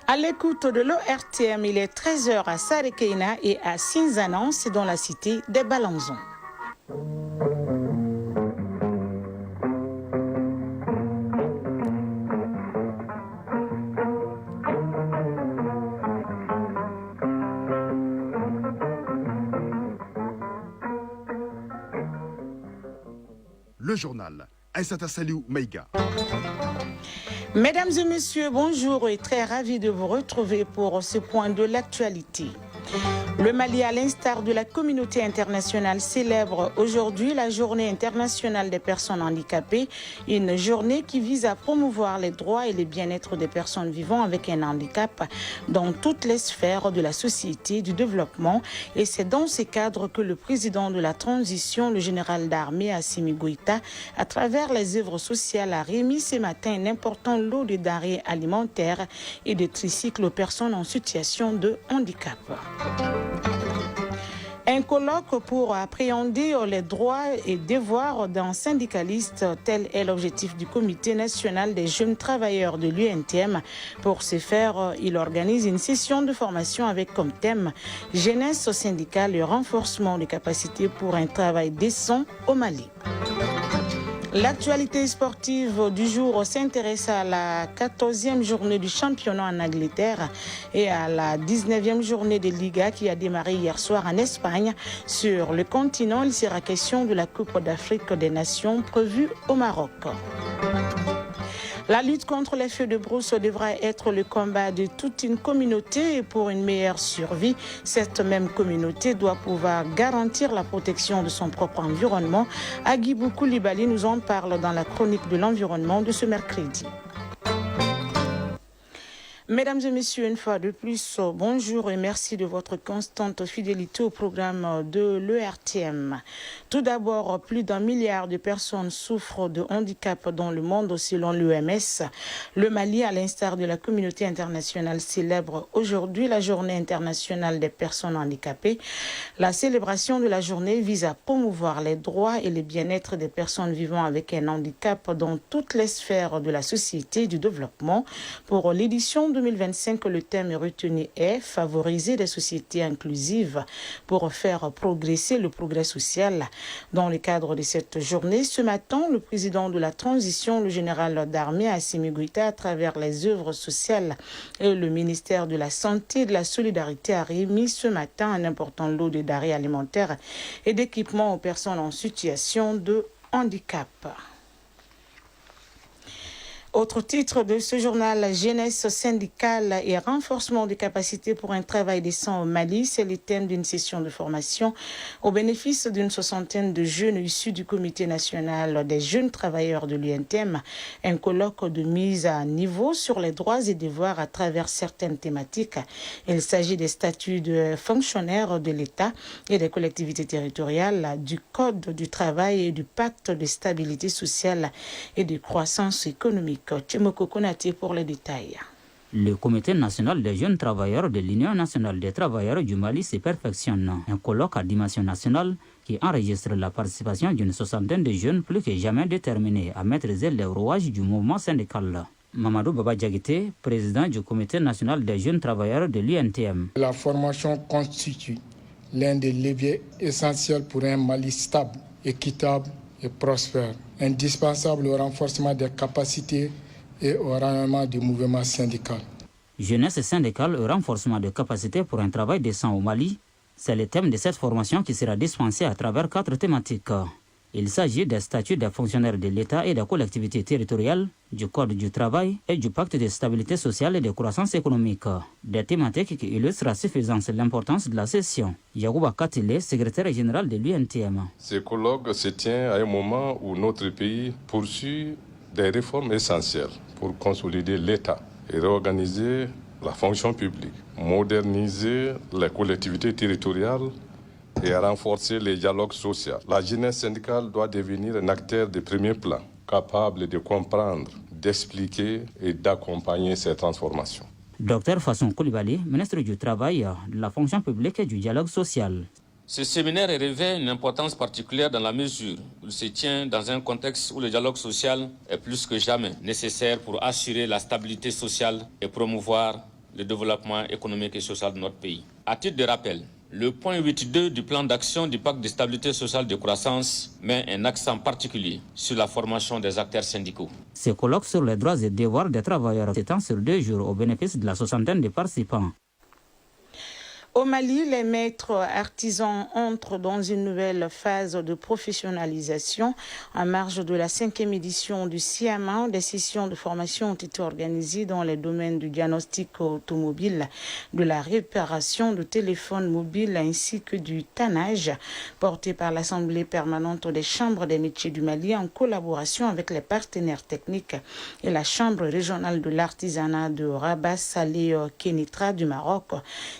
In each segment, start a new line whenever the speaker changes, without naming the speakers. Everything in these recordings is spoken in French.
À l'écoute de l'ORTM, il est 13h à Sarekeina et à Sinzanan, c'est dans la cité des Balanzons.
Le journal. Aïssata Saliou Maïga.
Mesdames et messieurs, bonjour et très ravi de vous retrouver pour ce point de l'actualité. Le Mali, à l'instar de la communauté internationale, célèbre aujourd'hui la Journée internationale des personnes handicapées, une journée qui vise à promouvoir les droits et le bien-être des personnes vivant avec un handicap dans toutes les sphères de la société, du développement. Et c'est dans ce cadre que le président de la transition, le général d'armée Assimi Goïta, à travers les œuvres sociales, a remis ce matin un important lot de denrées alimentaires et de tricycles aux personnes en situation de handicap. Un colloque pour appréhender les droits et devoirs d'un syndicaliste, tel est l'objectif du Comité national des jeunes travailleurs de l'UNTM. Pour ce faire, il organise une session de formation avec comme thème « Jeunesse syndicale et renforcement des capacités pour un travail décent au Mali ». L'actualité sportive du jour s'intéresse à la 14e journée du championnat en Angleterre et à la 19e journée de Liga qui a démarré hier soir en Espagne. Sur le continent, il sera question de la Coupe d'Afrique des Nations prévue au Maroc. La lutte contre les feux de brousse devra être le combat de toute une communauté et pour une meilleure survie, cette même communauté doit pouvoir garantir la protection de son propre environnement. Agibou Koulibaly nous en parle dans la chronique de l'environnement de ce mercredi. Mesdames et messieurs, une fois de plus, bonjour et merci de votre constante fidélité au programme de l'ERTM. Tout d'abord, plus d'1 milliard de personnes souffrent de handicap dans le monde selon l'OMS. Le Mali, à l'instar de la communauté internationale, célèbre aujourd'hui la Journée internationale des personnes handicapées. La célébration de la journée vise à promouvoir les droits et le bien-être des personnes vivant avec un handicap dans toutes les sphères de la société et du développement. Pour l'édition 2025, le thème retenu est « Favoriser des sociétés inclusives pour faire progresser le progrès social ». Dans le cadre de cette journée, ce matin, le président de la transition, le général d'armée Assimi Goïta, à travers les œuvres sociales et le ministère de la Santé et de la Solidarité, a remis ce matin un important lot de denrées alimentaires et d'équipements aux personnes en situation de handicap. Autre titre de ce journal, jeunesse syndicale et renforcement des capacités pour un travail décent au Mali. C'est le thème d'une session de formation au bénéfice d'une 60aine de jeunes issus du Comité national des jeunes travailleurs de l'UNTM. Un colloque de mise à niveau sur les droits et devoirs à travers certaines thématiques. Il s'agit des statuts de fonctionnaires de l'État et des collectivités territoriales, du Code du travail et du pacte de stabilité sociale et de croissance économique. Tchemoko Konate pour les détails.
Le Comité national des jeunes travailleurs de l'Union nationale des travailleurs du Mali se perfectionne. Un colloque à dimension nationale qui enregistre la participation d'une 60aine de jeunes plus que jamais déterminés à maîtriser les rouages du mouvement syndical. Mamadou Baba Diaguité, président du Comité national des jeunes travailleurs de l'UNTM.
La formation constitue l'un des leviers essentiels pour un Mali stable, équitable et prospère, indispensable au renforcement des capacités et au rayonnement du mouvement syndical.
Jeunesse syndicale et renforcement des capacités pour un travail décent au Mali, c'est le thème de cette formation qui sera dispensée à travers 4 thématiques. Il s'agit des statuts des fonctionnaires de l'État et des collectivités territoriales, du Code du travail et du pacte de stabilité sociale et de croissance économique. Des thématiques qui illustrent à suffisance l'importance de la session. Yagouba Katile, secrétaire général de l'UNTM.
Ce colloque se tient à un moment où notre pays poursuit des réformes essentielles pour consolider l'État et réorganiser la fonction publique, moderniser les collectivités territoriales et à renforcer les dialogues sociaux. La jeunesse syndicale doit devenir un acteur de premier plan, capable de comprendre, d'expliquer et d'accompagner ces transformations.
Dr Fasson Koulibaly, ministre du Travail, de la fonction publique et du dialogue social.
Ce séminaire revêt une importance particulière dans la mesure où il se tient dans un contexte où le dialogue social est plus que jamais nécessaire pour assurer la stabilité sociale et promouvoir le développement économique et social de notre pays. À titre de rappel, le point 8.2 du plan d'action du pacte de stabilité sociale et de croissance met un accent particulier sur la formation des acteurs syndicaux.
Ce colloque sur les droits et devoirs des travailleurs s'étend sur 2 jours au bénéfice de la soixantaine de participants.
Au Mali, les maîtres artisans entrent dans une nouvelle phase de professionnalisation. En marge de la 5e édition du SIAMA, des sessions de formation ont été organisées dans les domaines du diagnostic automobile, de la réparation de téléphones mobiles ainsi que du tannage, porté par l'Assemblée permanente des chambres des métiers du Mali en collaboration avec les partenaires techniques et la Chambre régionale de l'artisanat de Rabat Salé Kenitra du Maroc.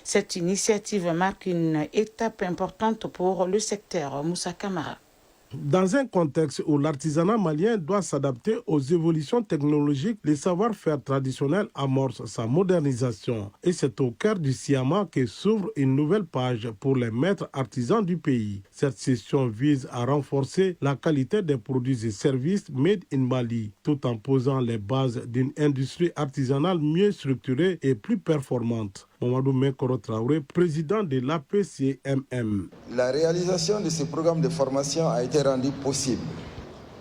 Cette initiative marque une étape importante pour le secteur. Moussa Kamara.
Dans un contexte où l'artisanat malien doit s'adapter aux évolutions technologiques, les savoir-faire traditionnels amorcent sa modernisation. Et c'est au cœur du SIAMA que s'ouvre une nouvelle page pour les maîtres artisans du pays. Cette session vise à renforcer la qualité des produits et services made in Mali, tout en posant les bases d'une industrie artisanale mieux structurée et plus performante. Mamadou Menkoro Traoré, président de l'APCMM.
La réalisation de ce programme de formation a été rendue possible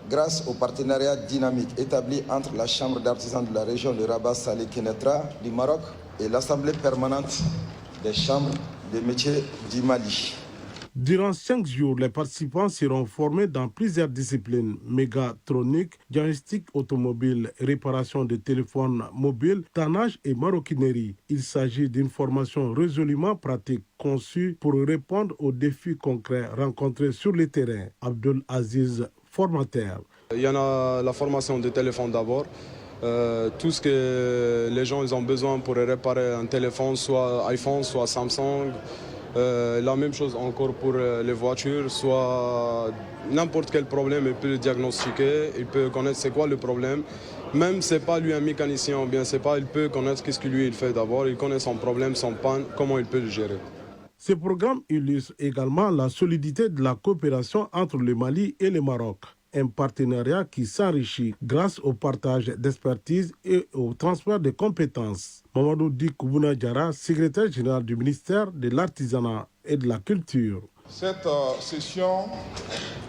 grâce au partenariat dynamique établi entre la Chambre d'artisans de la région de Rabat Salé Kenitra du Maroc et l'Assemblée permanente des chambres des métiers du Mali.
Durant 5 jours, les participants seront formés dans plusieurs disciplines: mégatronique, diagnostic automobile, réparation de téléphones mobiles, tannage et maroquinerie. Il s'agit d'une formation résolument pratique, conçue pour répondre aux défis concrets rencontrés sur le terrain. Abdul Aziz, formateur.
Il y en a la formation des téléphones d'abord. Tout ce que les gens ils ont besoin pour réparer un téléphone, soit iPhone, soit Samsung. La même chose encore pour les voitures, soit n'importe quel problème, il peut le diagnostiquer, il peut connaître c'est quoi le problème. Même si ce n'est pas lui un mécanicien ou bien c'est pas, il peut connaître ce que lui il fait d'abord, il connaît son problème, son panne, comment il peut le gérer.
Ce programme illustre également la solidité de la coopération entre le Mali et le Maroc. Un partenariat qui s'enrichit grâce au partage d'expertise et au transfert de compétences. Mamadou Di Koubouna Diarra, secrétaire général du ministère de l'Artisanat et de la Culture.
Cette session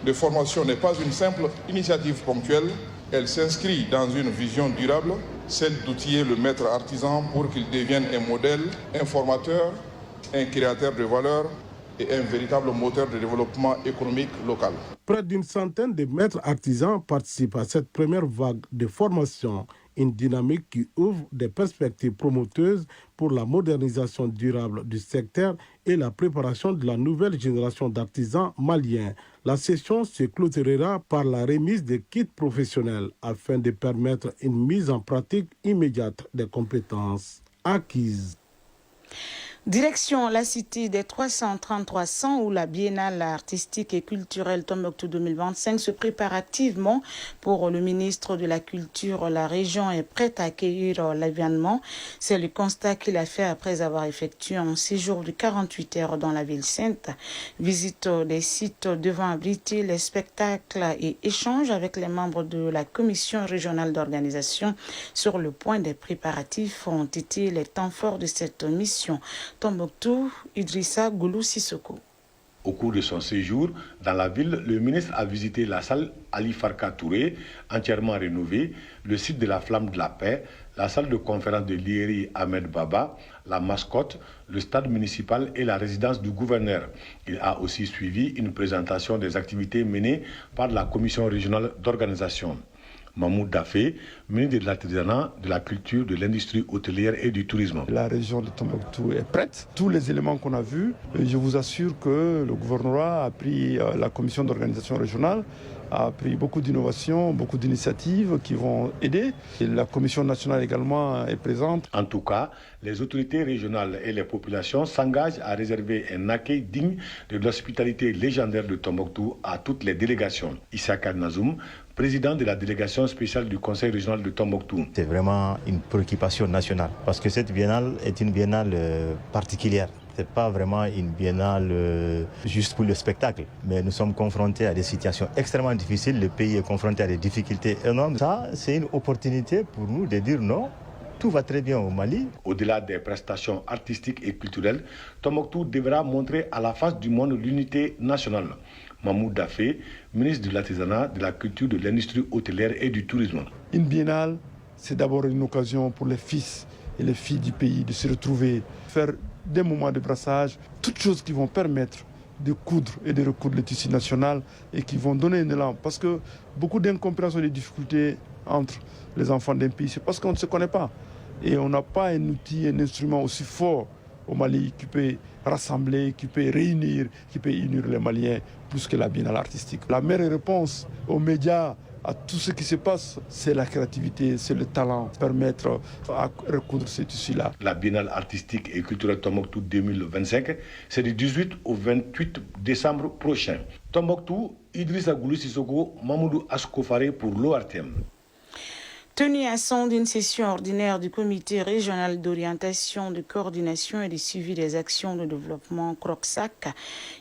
de formation n'est pas une simple initiative ponctuelle. Elle s'inscrit dans une vision durable, celle d'outiller le maître artisan pour qu'il devienne un modèle, un formateur, un créateur de valeur et un véritable moteur de développement économique local.
Près d'une centaine de maîtres artisans participent à cette première vague de formation, une dynamique qui ouvre des perspectives prometteuses pour la modernisation durable du secteur et la préparation de la nouvelle génération d'artisans maliens. La session se clôturera par la remise des kits professionnels afin de permettre une mise en pratique immédiate des compétences acquises.
Direction la cité des 333 100 où la biennale artistique et culturelle Tombouctou 2025 se prépare activement. Pour le ministre de la Culture, la région est prête à accueillir l'événement. C'est le constat qu'il a fait après avoir effectué un séjour de 48 heures dans la ville sainte. Visite des sites devant abriter les spectacles et échange avec les membres de la commission régionale d'organisation sur le point des préparatifs ont été les temps forts de cette mission. Tombouctou, Idrissa Goulou Sissoko.
Au cours de son séjour dans la ville, le ministre a visité la salle Ali Farka Touré, entièrement rénovée, le site de la Flamme de la Paix, la salle de conférence de l'IERI Ahmed Baba, la mascotte, le stade municipal et la résidence du gouverneur. Il a aussi suivi une présentation des activités menées par la commission régionale d'organisation. Mahmoud Dafé, ministre de l'Artisanat, de la Culture, de l'Industrie hôtelière et du Tourisme.
La région de Tombouctou est prête. Tous les éléments qu'on a vus, je vous assure que le gouvernorat a pris, la commission d'organisation régionale a pris beaucoup d'innovations, beaucoup d'initiatives qui vont aider. Et la commission nationale également est présente.
En tout cas, les autorités régionales et les populations s'engagent à réserver un accueil digne de l'hospitalité légendaire de Tombouctou à toutes les délégations. Issaka Nazoum, président de la délégation spéciale du Conseil régional de Tombouctou.
C'est vraiment une préoccupation nationale parce que cette biennale est une biennale particulière. Ce n'est pas vraiment une biennale juste pour le spectacle, mais nous sommes confrontés à des situations extrêmement difficiles. Le pays est confronté à des difficultés énormes. Ça, c'est une opportunité pour nous de dire non. tout va très bien au Mali.
Au-delà des prestations artistiques et culturelles, Tombouctou devra montrer à la face du monde l'unité nationale. Mahmoud Dafé, ministre de l'Artisanat, de la Culture, de l'Industrie hôtelière et du Tourisme.
Une biennale, c'est d'abord une occasion pour les fils et les filles du pays de se retrouver, faire des moments de brassage, toutes choses qui vont permettre de coudre et de recoudre le tissu national et qui vont donner un élan. Parce que beaucoup d'incompréhension et de difficultés entre les enfants d'un pays, c'est parce qu'on ne se connaît pas. Et on n'a pas un outil, un instrument aussi fort au Mali qui peut rassembler, qui peut réunir, qui peut unir les Maliens plus que la biennale artistique. La meilleure réponse aux médias, à tout ce qui se passe, c'est la créativité, c'est le talent, permettre à recoudre ce tissu-là.
La biennale artistique et culturelle Tombouctou 2025, c'est du 18 au 28 décembre prochain. Tombouctou, Idrissa Goulou Sissoko, Mamoudou Askofare pour l'ORTM.
Tenu à son d'une session ordinaire du comité régional d'orientation, de coordination et de suivi des actions de développement CROCSAC,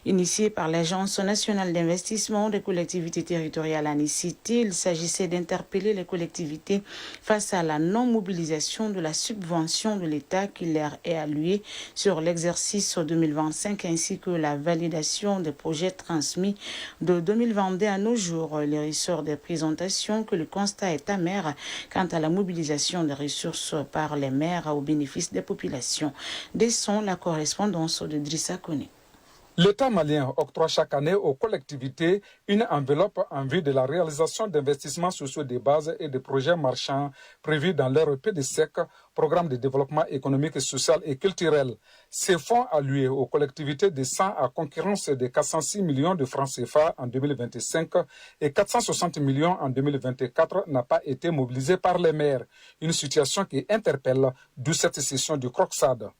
initié par l'Agence nationale d'investissement des collectivités territoriales ANICT, il s'agissait d'interpeller les collectivités face à la non-mobilisation de la subvention de l'État qui leur est allouée sur l'exercice 2025 ainsi que la validation des projets transmis de 2022 à nos jours. Les ressorts des présentations que le constat est amer quant à la mobilisation des ressources par les maires au bénéfice des populations. Descend la correspondance de Drissa Kone.
L'État malien octroie chaque année aux collectivités une enveloppe en vue de la réalisation d'investissements sociaux de base et de projets marchands prévus dans leur PDSEC, Programme de développement économique, social et culturel. Ces fonds alloués aux collectivités descendent à concurrence de 406 millions de francs CFA en 2025 et 460 millions en 2024 n'a pas été mobilisé par les maires. Une situation qui interpelle d'où cette session du CROCSAD.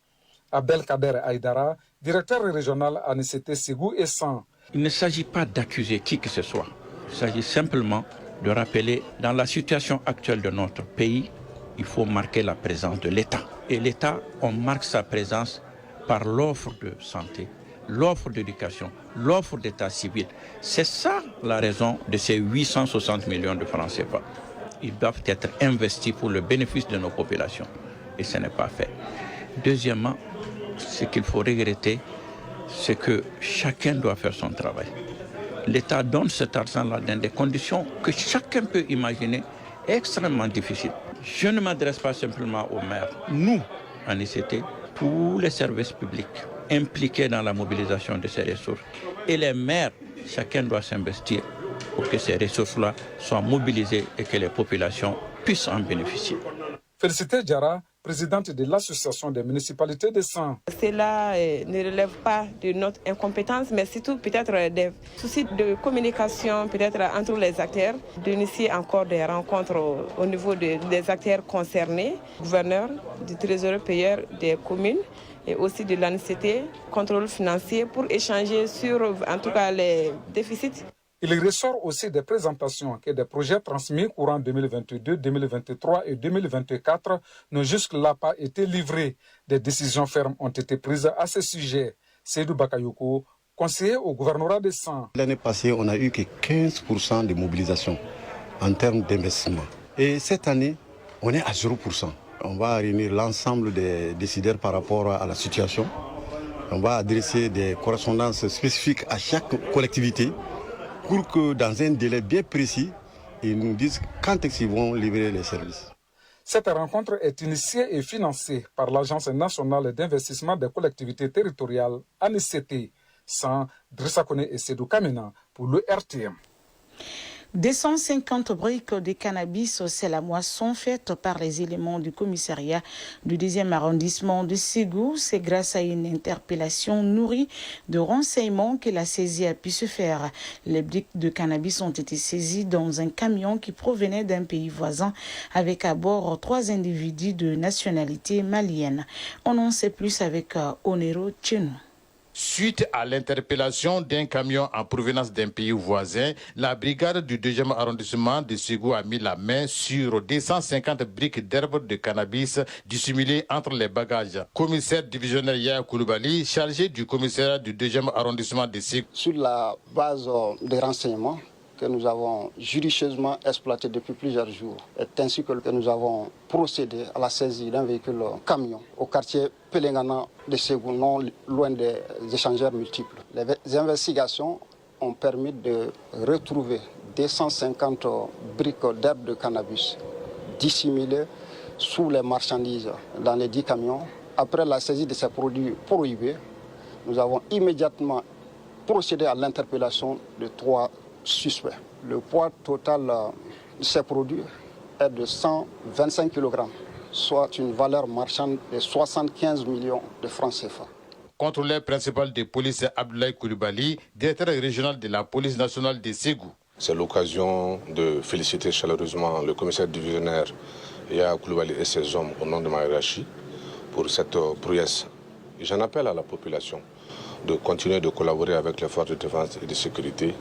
Abdelkader Aïdara, directeur régional ANICT Ségou et San.
Il ne s'agit pas d'accuser qui que ce soit. Il s'agit simplement de rappeler, dans la situation actuelle de notre pays, il faut marquer la présence de l'État. Et l'État, on marque sa présence par l'offre de santé, l'offre d'éducation, l'offre d'état civil. C'est ça la raison de ces 860 millions de francs CFA. Ils doivent être investis pour le bénéfice de nos populations. Et ce n'est pas fait. Deuxièmement, ce qu'il faut regretter, c'est que chacun doit faire son travail. L'État donne cet argent-là dans des conditions que chacun peut imaginer extrêmement difficiles. Je ne m'adresse pas simplement aux maires. Nous, en ICT, tous les services publics impliqués dans la mobilisation de ces ressources. Et les maires, chacun doit s'investir pour que ces ressources-là soient mobilisées et que les populations puissent en bénéficier.
Félicité Diarra, présidente de l'Association des municipalités de San.
Cela ne relève pas de notre incompétence, mais surtout peut-être des soucis de communication peut-être entre les acteurs, d'initier encore des rencontres au niveau des acteurs concernés, gouverneurs, du trésorier payeur des communes et aussi de l'ANICT, contrôle financier, pour échanger sur en tout cas les déficits.
Il ressort aussi des présentations que des projets transmis courant 2022, 2023 et 2024 n'ont jusque-là pas été livrés. Des décisions fermes ont été prises à ce sujet. Seydou Bakayoko, conseiller au gouvernorat de San.
L'année passée, on n'a eu que 15% de mobilisation en termes d'investissement. Et cette année, on est à 0%. On va réunir l'ensemble des décideurs par rapport à la situation. On va adresser des correspondances spécifiques à chaque collectivité, pour que dans un délai bien précis, ils nous disent quand est-ce qu'ils vont livrer les services.
Cette rencontre est initiée et financée par l'Agence nationale d'investissement des collectivités territoriales, ANICT, sans Drissa Kone et Seydou Kamena pour le RTM.
250 briques de cannabis, c'est la moisson faite par les éléments du commissariat du 10e arrondissement de Ségou. C'est grâce à une interpellation nourrie de renseignements que la saisie a pu se faire. Les briques de cannabis ont été saisies dans un camion qui provenait d'un pays voisin avec à bord 3 individus de nationalité malienne. On en sait plus avec Onero Tchenou.
Suite à l'interpellation d'un camion en provenance d'un pays voisin, la brigade du 2e arrondissement de Ségou a mis la main sur 250 briques d'herbes de cannabis dissimulées entre les bagages. Commissaire divisionnaire Yaya Koulibaly, chargé du commissariat du 2e arrondissement de Ségou.
Sur la base des renseignements que nous avons judicieusement exploité depuis plusieurs jours. C'est ainsi que nous avons procédé à la saisie d'un véhicule camion au quartier Pelengana de Ségou, non loin des échangeurs multiples. Les investigations ont permis de retrouver 250 briques d'herbe de cannabis dissimulées sous les marchandises dans les 10 camions. Après la saisie de ces produits prohibés, nous avons immédiatement procédé à l'interpellation de 3 suspects. Le poids total de ces produits est de 125 kg, soit une valeur marchande de 75 millions de francs CFA.
Contrôleur principal de police Abdoulaye Koulibaly, directeur régional de la police nationale de Ségou.
C'est l'occasion de féliciter chaleureusement le commissaire divisionnaire Yaya Koulibaly et ses hommes au nom de ma hiérarchie pour cette prouesse. J'en appelle à la population de continuer de collaborer avec les forces de défense et de sécurité,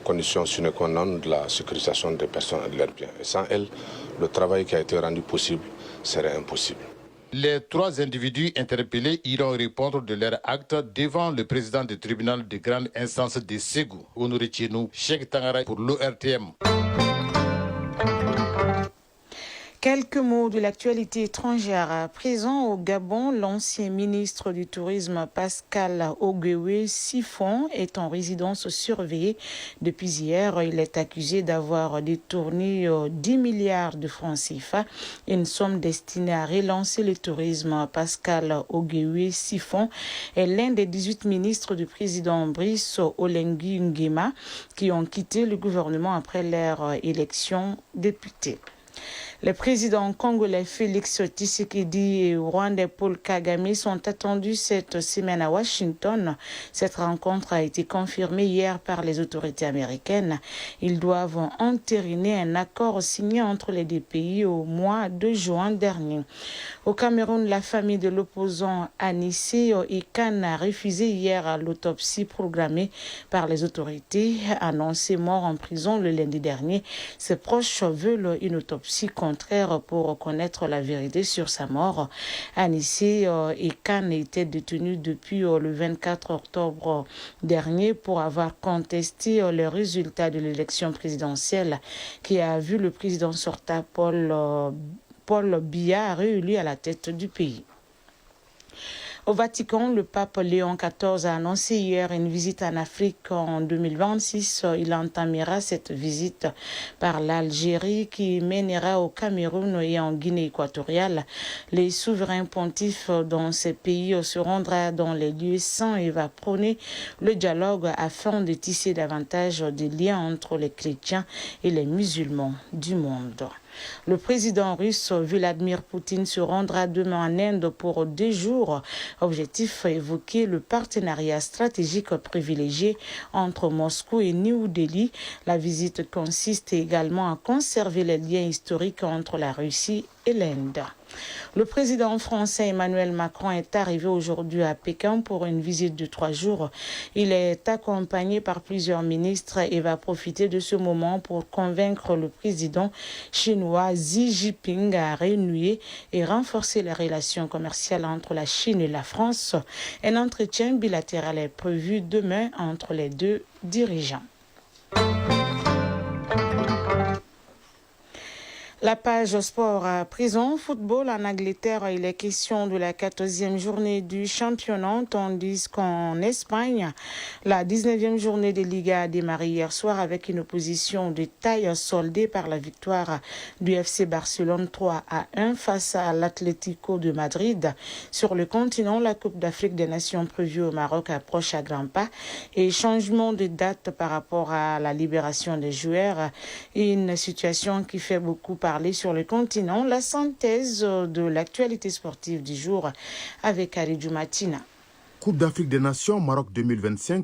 condition sine qua non de la sécurisation des personnes et de leurs biens. Et sans elles, le travail qui a été rendu possible serait impossible.
Les 3 individus interpellés iront répondre de leurs actes devant le président du tribunal de grande instance de Ségou, Honoré Tchenou, Cheikh Tangara pour l'ORTM.
Quelques mots de l'actualité étrangère. Présent au Gabon, l'ancien ministre du Tourisme Pascal Oguewe Sifon est en résidence surveillée depuis hier. Il est accusé d'avoir détourné 10 milliards de francs CFA, une somme destinée à relancer le tourisme. Pascal Oguewe Sifon est l'un des 18 ministres du président Brice Oligui Nguema qui ont quitté le gouvernement après leur élection députée. Les présidents congolais Félix Tshisekedi et rwandais Paul Kagame sont attendus cette semaine à Washington. Cette rencontre a été confirmée hier par les autorités américaines. Ils doivent entériner un accord signé entre les deux pays au mois de juin dernier. Au Cameroun, la famille de l'opposant Anissé Ekan a refusé hier l'autopsie programmée par les autorités. Annoncé mort en prison le lundi dernier, ses proches veulent une autopsie contraire pour connaître la vérité sur sa mort. Anissé Ekan était détenu depuis le 24 octobre dernier pour avoir contesté les résultats de l'élection présidentielle qui a vu le président sortant Paul Biya réélu à la tête du pays. Au Vatican, le pape Léon XIV a annoncé hier une visite en Afrique en 2026. Il entamera cette visite par l'Algérie qui mènera au Cameroun et en Guinée équatoriale. Les souverains pontifes dans ces pays se rendront dans les lieux saints et va prôner le dialogue afin de tisser davantage des liens entre les chrétiens et les musulmans du monde. Le président russe Vladimir Poutine se rendra demain en Inde pour 2 jours. Objectif évoquer le partenariat stratégique privilégié entre Moscou et New Delhi. La visite consiste également à conserver les liens historiques entre la Russie et l'Inde. Le président français Emmanuel Macron est arrivé aujourd'hui à Pékin pour une visite de 3 jours. Il est accompagné par plusieurs ministres et va profiter de ce moment pour convaincre le président chinois Xi Jinping à renouer et renforcer les relations commerciales entre la Chine et la France. Un entretien bilatéral est prévu demain entre les deux dirigeants. La page sport à présent, football en Angleterre, il est question de la 14e journée du championnat, tandis qu'en Espagne, la 19e journée de Liga a démarré hier soir avec une opposition de taille soldée par la victoire du FC Barcelone 3-1 face à l'Atlético de Madrid. Sur le continent, la Coupe d'Afrique des Nations prévue au Maroc approche à grands pas et changement de date par rapport à la libération des joueurs, une situation qui fait beaucoup parler sur le continent. La synthèse de l'actualité sportive du jour avec Aridou Matina.
Coupe d'Afrique des Nations Maroc 2025,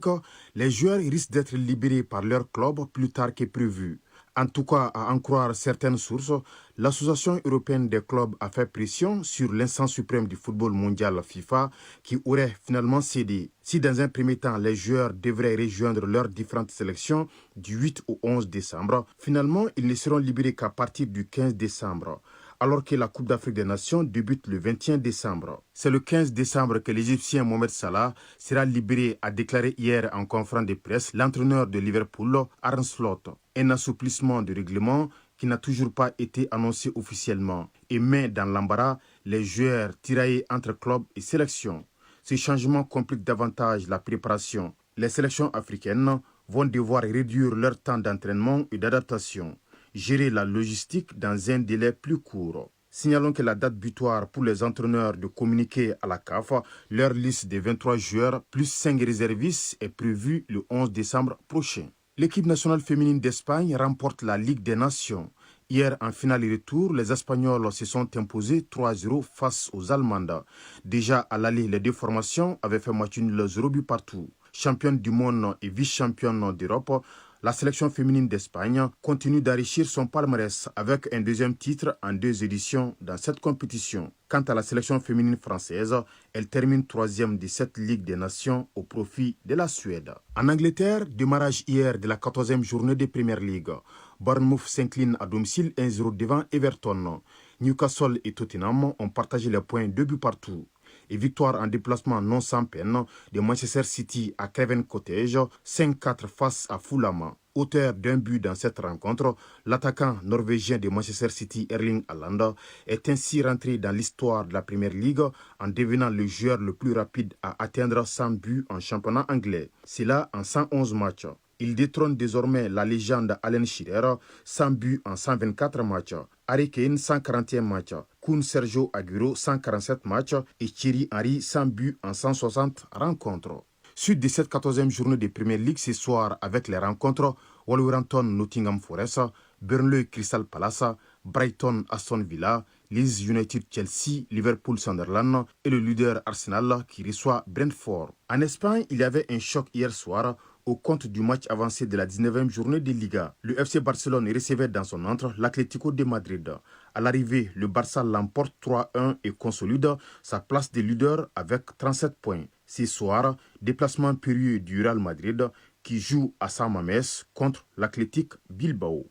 les joueurs risquent d'être libérés par leur club plus tard que prévu. En tout cas, à en croire certaines sources, l'Association européenne des clubs a fait pression sur l'instance suprême du football mondial FIFA qui aurait finalement cédé. Si dans un premier temps, les joueurs devraient rejoindre leurs différentes sélections du 8 au 11 décembre, finalement, ils ne seront libérés qu'à partir du 15 décembre. alors que la Coupe d'Afrique des Nations débute le 21 décembre. C'est le 15 décembre que l'Égyptien Mohamed Salah sera libéré, a déclaré hier en conférence de presse l'entraîneur de Liverpool, Arne Slot. Un assouplissement du règlement qui n'a toujours pas été annoncé officiellement et met dans l'embarras les joueurs tiraillés entre clubs et sélections. Ces changements compliquent davantage la préparation. Les sélections africaines vont devoir réduire leur temps d'entraînement et d'adaptation, gérer la logistique dans un délai plus court. Signalons que la date butoir pour les entraîneurs de communiquer à la CAF leur liste des 23 joueurs plus 5 réservistes est prévue le 11 décembre prochain. L'équipe nationale féminine d'Espagne remporte la Ligue des Nations. Hier, en finale et retour, les Espagnols se sont imposés 3-0 face aux Allemandes. Déjà à l'aller, les deux formations avaient fait match nul 0 but partout. Championne du monde et vice-championne d'Europe, la sélection féminine d'Espagne continue d'enrichir son palmarès avec un deuxième titre en 2 éditions dans cette compétition. Quant à la sélection féminine française, elle termine 3e de cette Ligue des Nations au profit de la Suède. En Angleterre, démarrage hier de la 14e journée de Premier League. Bournemouth s'incline à domicile 1-0 devant Everton. Newcastle et Tottenham ont partagé les points 2 buts partout. Et victoire en déplacement non sans peine de Manchester City à Craven Cottage, 5-4 face à Fulham. Auteur d'un but dans cette rencontre, l'attaquant norvégien de Manchester City, Erling Haaland, est ainsi rentré dans l'histoire de la Premier League en devenant le joueur le plus rapide à atteindre 100 buts en championnat anglais. C'est là en 111 matchs. Il détrône désormais la légende Alan Shearer, 100 buts en 124 matchs. Harry Kane, 141 matchs. Kun Sergio Aguero, 147 matchs. Et Thierry Henry, 100 buts en 160 rencontres. Suite de cette 14e journée de Premier League ce soir avec les rencontres Wolverhampton-Nottingham Forest, Burnley-Crystal Palace, Brighton-Aston Villa, Leeds United-Chelsea, Liverpool-Sunderland et le leader Arsenal qui reçoit Brentford. En Espagne, il y avait un choc hier soir au compte du match avancé de la 19e journée de Liga. Le FC Barcelone recevait dans son antre l'Atlético de Madrid. À l'arrivée, le Barça l'emporte 3-1 et consolide sa place de leader avec 37 points. Ce soir, déplacement périlleux du Real Madrid qui joue à San Mamés contre l'Athletic Bilbao.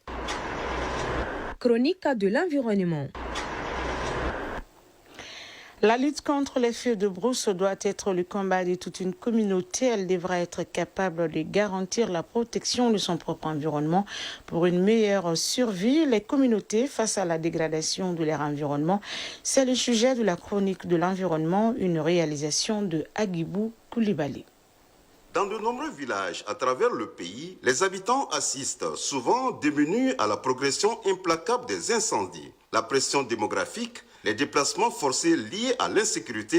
Chronique de l'environnement.
La lutte contre les feux de brousse doit être le combat de toute une communauté. Elle devra être capable de garantir la protection de son propre environnement pour une meilleure survie. Les communautés face à la dégradation de leur environnement, c'est le sujet de la chronique de l'environnement, une réalisation de Agibou Koulibaly.
Dans de nombreux villages à travers le pays, les habitants assistent, souvent démunis à la progression implacable des incendies. La pression démographique, les déplacements forcés liés à l'insécurité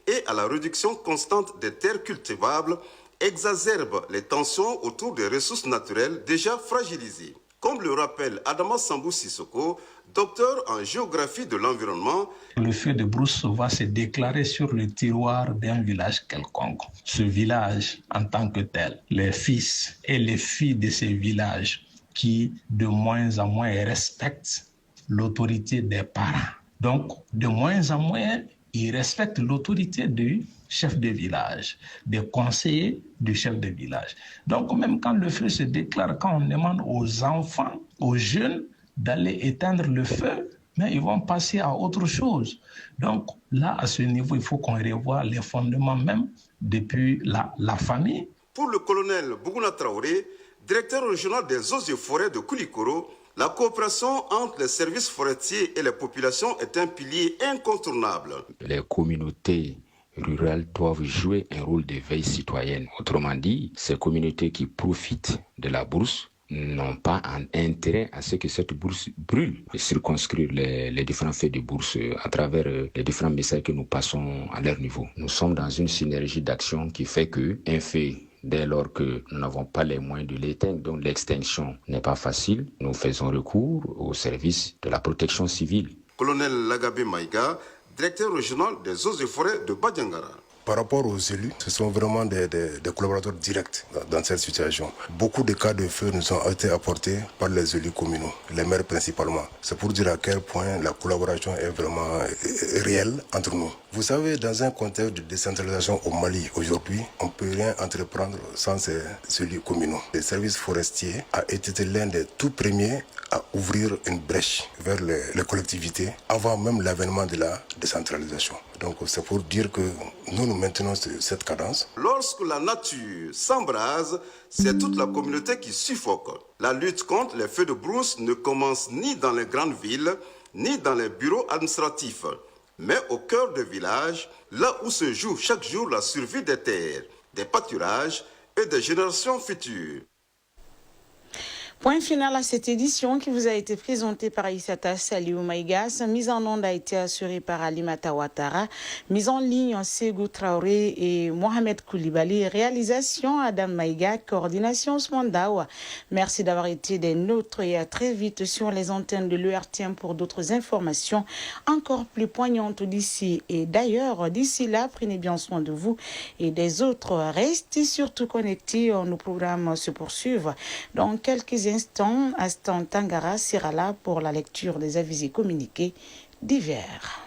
et à la réduction constante des terres cultivables exacerbent les tensions autour des ressources naturelles déjà fragilisées. Comme le rappelle Adama Sambou Sissoko, docteur en géographie de l'environnement,
le feu de brousse va se déclarer sur le tiroir d'un village quelconque. Ce village en tant que tel, les fils et les filles de ces villages qui de moins en moins respectent l'autorité des parents. Donc, de moins en moins, ils respectent l'autorité du chef de village, des conseillers du chef de village. Donc, même quand le feu se déclare, quand on demande aux enfants, aux jeunes d'aller éteindre le feu, mais ils vont passer à autre chose. Donc, là, à ce niveau, il faut qu'on revoie les fondements même depuis la famille.
Pour le colonel Bougouna Traoré, directeur régional des eaux et forêts de Koulikoro, la coopération entre les services forestiers et les populations est un pilier incontournable.
Les communautés rurales doivent jouer un rôle de veille citoyenne. Autrement dit, ces communautés qui profitent de la bourse n'ont pas un intérêt à ce que cette bourse brûle. Et circonscrire les différents faits de bourse à travers les différents messages que nous passons à leur niveau. Nous sommes dans une synergie d'action qui fait qu'un fait, dès lors que nous n'avons pas les moyens de l'éteindre, donc l'extinction n'est pas facile, nous faisons recours au service de la protection civile.
Colonel Lagabé Maïga, directeur régional des eaux et forêts de Badiangara.
Par rapport aux élus, ce sont vraiment des collaborateurs directs dans cette situation. Beaucoup de cas de feu nous ont été apportés par les élus communaux, les maires principalement. C'est pour dire à quel point la collaboration est vraiment réelle entre nous. Vous savez, dans un contexte de décentralisation au Mali aujourd'hui, on ne peut rien entreprendre sans ces élus communaux. Le service forestier a été l'un des tout premiers à ouvrir une brèche vers les collectivités avant même l'avènement de la décentralisation. Donc c'est pour dire que nous maintenons cette cadence.
Lorsque la nature s'embrase, c'est toute la communauté qui suffoque. La lutte contre les feux de brousse ne commence ni dans les grandes villes, ni dans les bureaux administratifs, mais au cœur des villages, là où se joue chaque jour la survie des terres, des pâturages et des générations futures.
Point final à cette édition qui vous a été présentée par Issata Saliou Maïgas. Mise en onde a été assurée par Alimata Ouattara. Mise en ligne en Ségou Traoré et Mohamed Koulibaly. Réalisation Adam Maïga. Coordination Ousmane Dawa. Merci d'avoir été des nôtres et à très vite sur les antennes de l'ERTM pour d'autres informations encore plus poignantes d'ici et d'ailleurs. D'ici là, prenez bien soin de vous et des autres. Restez surtout connectés. Nos programmes se poursuivent dans quelques instants. Astan Tangara sera là pour la lecture des avis et communiqués divers.